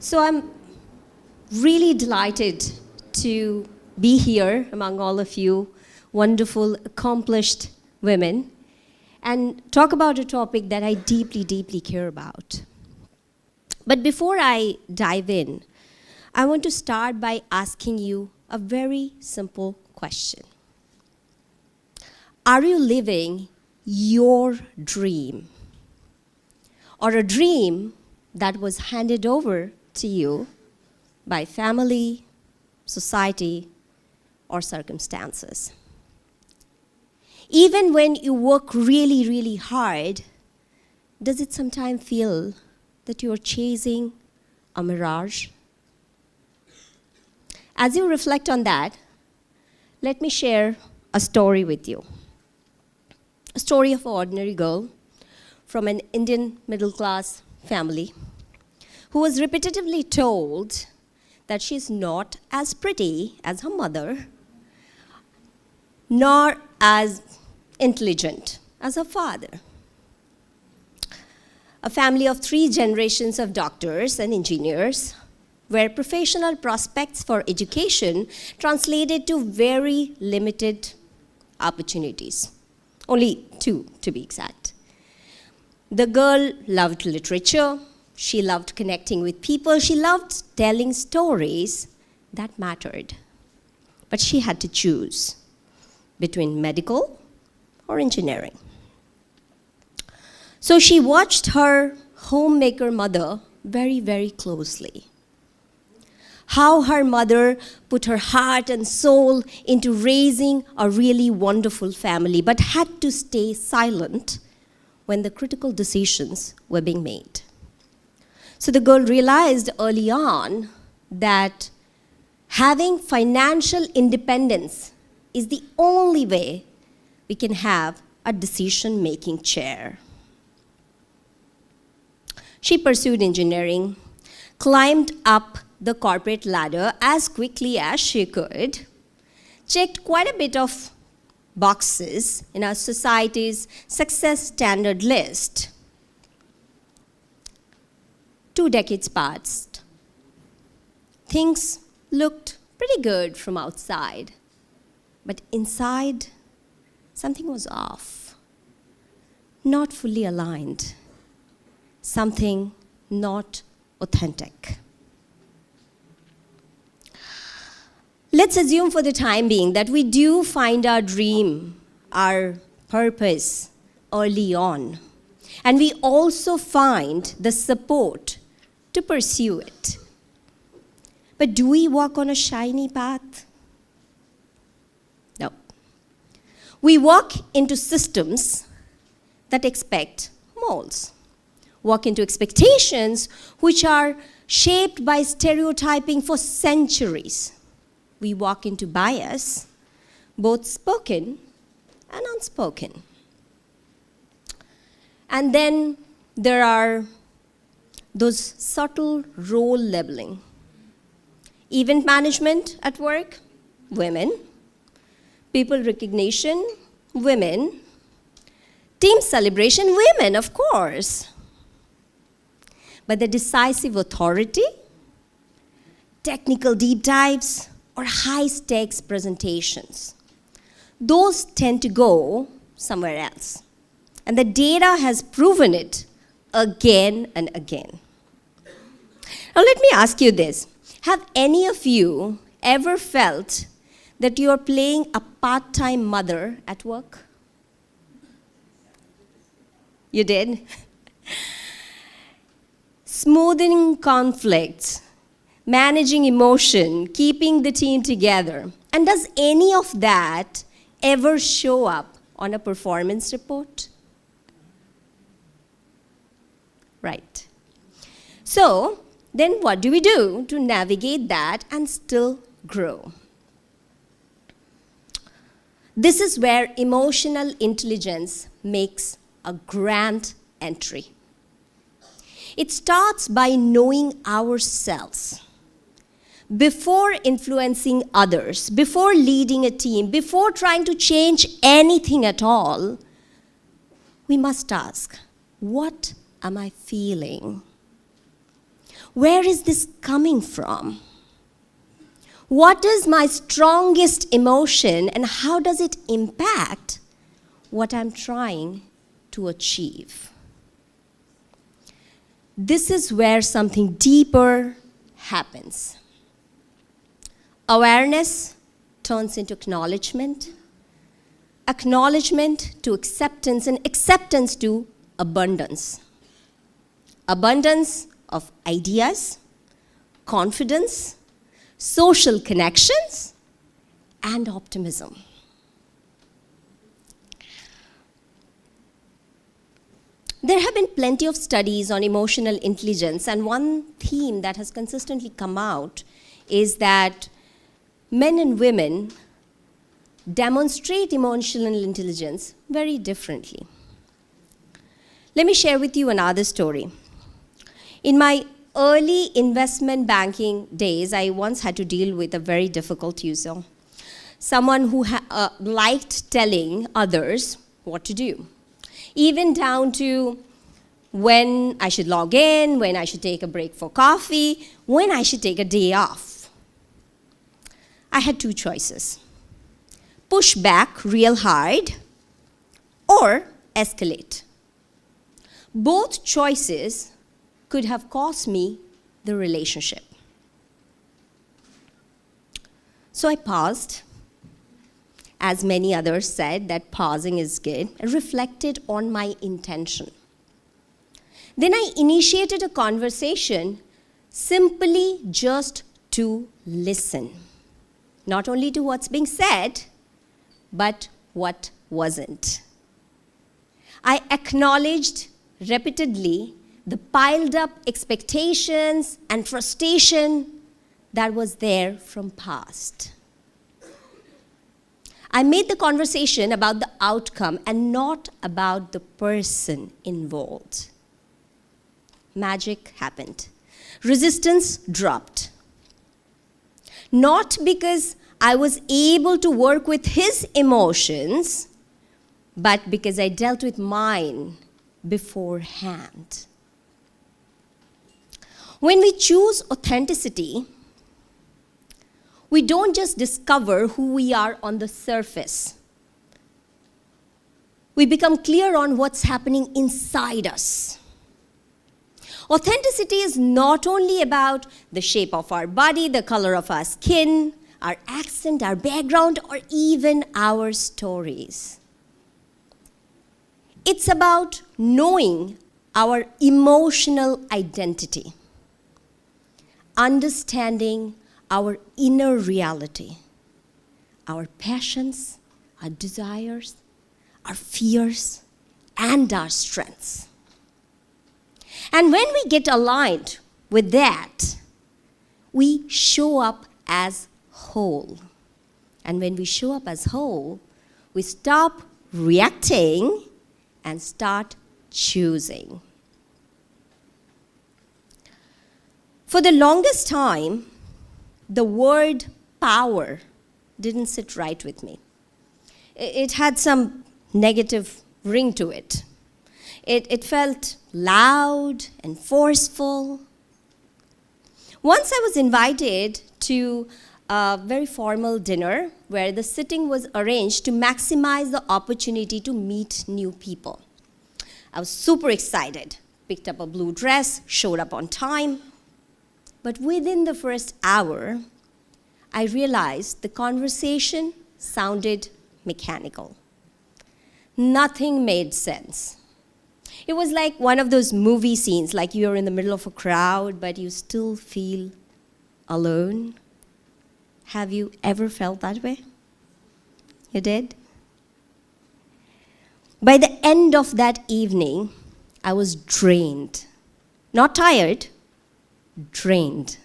So I'm really delighted to be here among all of you wonderful, accomplished women and talk about a topic that I deeply, deeply care about. But before I dive in, I want to start by asking you a very simple question. Are you living your dream? Or a dream that was handed over to you by family, society, or circumstances? Even when you work really, really hard, does it sometimes feel that you are chasing a mirage? As you reflect on that, let me share a story with you. A story of an ordinary girl from an Indian middle-class family who was repetitively told that she's not as pretty as her mother, nor as intelligent as her father. A family of 3 generations of doctors and engineers, where professional prospects for education translated to very limited opportunities. Only 2, to be exact. The girl loved literature, she loved connecting with people, she loved telling stories that mattered. But she had to choose between medical or engineering. So she watched her homemaker mother very, very closely. How her mother put her heart and soul into raising a really wonderful family, but had to stay silent when the critical decisions were being made. So the girl realized early on that having financial independence is the only way we can have a decision-making chair. She pursued engineering, climbed up the corporate ladder as quickly as she could, checked quite a bit of boxes in our society's success standard list. 2 decades passed. Things looked pretty good from outside, but inside, something was off, not fully aligned, something not authentic. Let's assume for the time being that we do find our dream, our purpose early on. And we also find the support to pursue it. But do we walk on a shiny path? No. We walk into systems that expect molds, walk into expectations which are shaped by stereotyping for centuries. We walk into bias, both spoken and unspoken. And then there are those subtle role labeling. Event management at work, women. People recognition, women. Team celebration, women, of course. But the decisive authority, technical deep dives, or high-stakes presentations, those tend to go somewhere else. And the data has proven it again and again. Now let me ask you this. Have any of you ever felt that you are playing a part-time mother at work? You did? Smoothing conflicts, managing emotion, keeping the team together. And does any of that ever show up on a performance report? Right. So, then what do we do to navigate that and still grow? This is where emotional intelligence makes a grand entry. It starts by knowing ourselves. Before influencing others, before leading a team, before trying to change anything at all, we must ask, what am I feeling? Where is this coming from? What is my strongest emotion and how does it impact what I'm trying to achieve? This is where something deeper happens. Awareness turns into acknowledgement, acknowledgement to acceptance, and acceptance to abundance. Abundance of ideas, confidence, social connections, and optimism. There have been plenty of studies on emotional intelligence, and one theme that has consistently come out is that men and women demonstrate emotional intelligence very differently. Let me share with you another story. In my early investment banking days, I once had to deal with a very difficult user, someone who liked telling others what to do, even down to when I should log in, when I should take a break for coffee, when I should take a day off. I had two choices: push back real hard or escalate. Both choices could have cost me the relationship. So I paused, as many others said that pausing is good, and reflected on my intention. Then I initiated a conversation simply just to listen, not only to what's being said, but what wasn't. I acknowledged repeatedly the piled up expectations and frustration that was there from past. I made the conversation about the outcome and not about the person involved. Magic happened. Resistance dropped. Not because I was able to work with his emotions, but because I dealt with mine beforehand. When we choose authenticity, we don't just discover who we are on the surface. We become clear on what's happening inside us. Authenticity is not only about the shape of our body, the color of our skin, our accent, our background, or even our stories. It's about knowing our emotional identity, understanding our inner reality, our passions, our desires, our fears, and our strengths. And when we get aligned with that, we show up as whole. And when we show up as whole, we stop reacting and start choosing. For the longest time, the word power didn't sit right with me. It had some negative ring to it. It felt loud and forceful. Once I was invited to a very formal dinner where the sitting was arranged to maximize the opportunity to meet new people. I was super excited, picked up a blue dress, showed up on time. But within the first hour, I realized the conversation sounded mechanical. Nothing made sense. It was like one of those movie scenes, like you're in the middle of a crowd, but you still feel alone. Have you ever felt that way? You did? By the end of that evening, I was drained. Not tired, drained.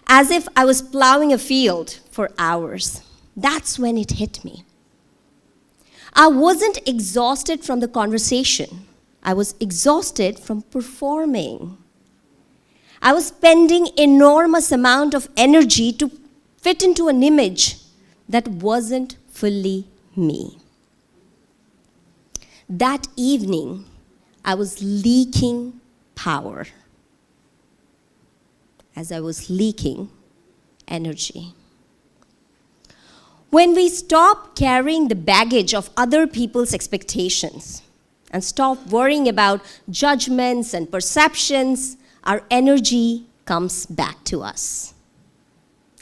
As if I was plowing a field for hours. That's when it hit me. I wasn't exhausted from the conversation. I was exhausted from performing. I was spending enormous amount of energy to fit into an image that wasn't fully me. That evening, I was leaking power. as I was leaking energy. When we stop carrying the baggage of other people's expectations and stop worrying about judgments and perceptions, our energy comes back to us.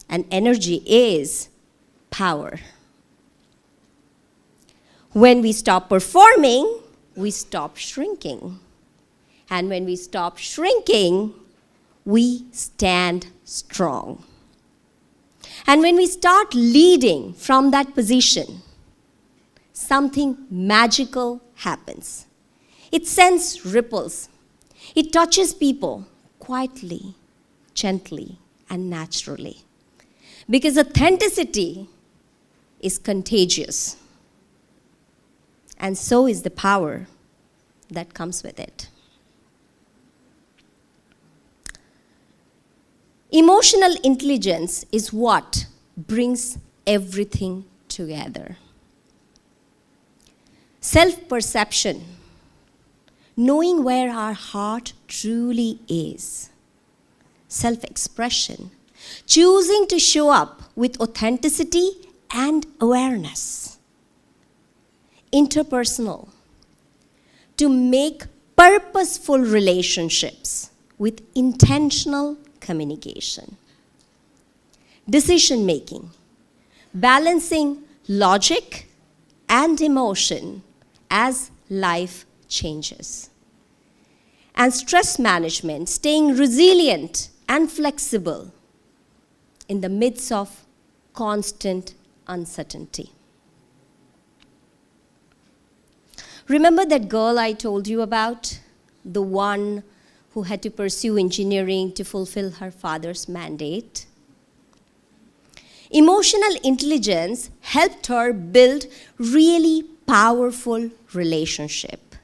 And energy is power. When we stop performing, we stop shrinking. And when we stop shrinking, we stand strong. And when we start leading from that position, something magical happens. It sends ripples. It touches people quietly, gently, and naturally. Because authenticity is contagious. And so is the power that comes with it. Emotional intelligence is what brings everything together. Self-perception, knowing where our heart truly is. Self-expression, choosing to show up with authenticity and awareness. Interpersonal, to make purposeful relationships with intentional communication. Decision making, balancing logic and emotion as life changes. And stress management, staying resilient and flexible in the midst of constant uncertainty. Remember that girl I told you about? The one who had to pursue engineering to fulfill her father's mandate? Emotional intelligence helped her build really powerful relationship.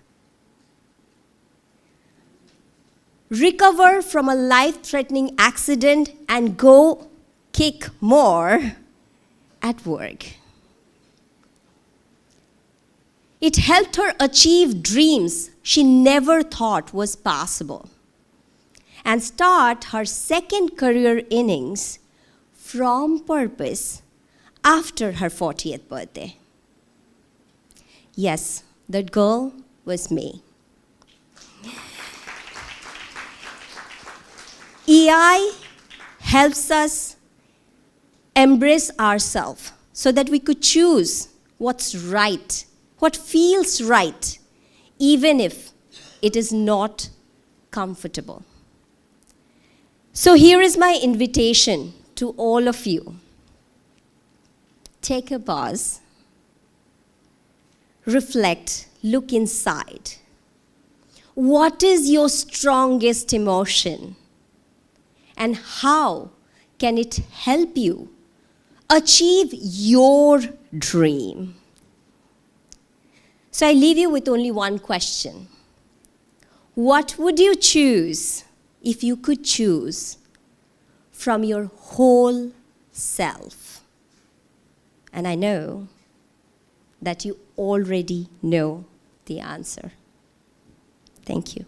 Recover from a life-threatening accident and go kick more at work. It helped her achieve dreams she never thought was possible and start her second career innings from purpose after her 40th birthday. Yes, that girl was me. EI helps us embrace ourselves so that we could choose what's right, what feels right, even if it is not comfortable. So here is my invitation to all of you. Take a pause, reflect, look inside. What is your strongest emotion? And how can it help you achieve your dream? So I leave you with only one question. What would you choose if you could choose from your whole self? And I know that you already know the answer. Thank you.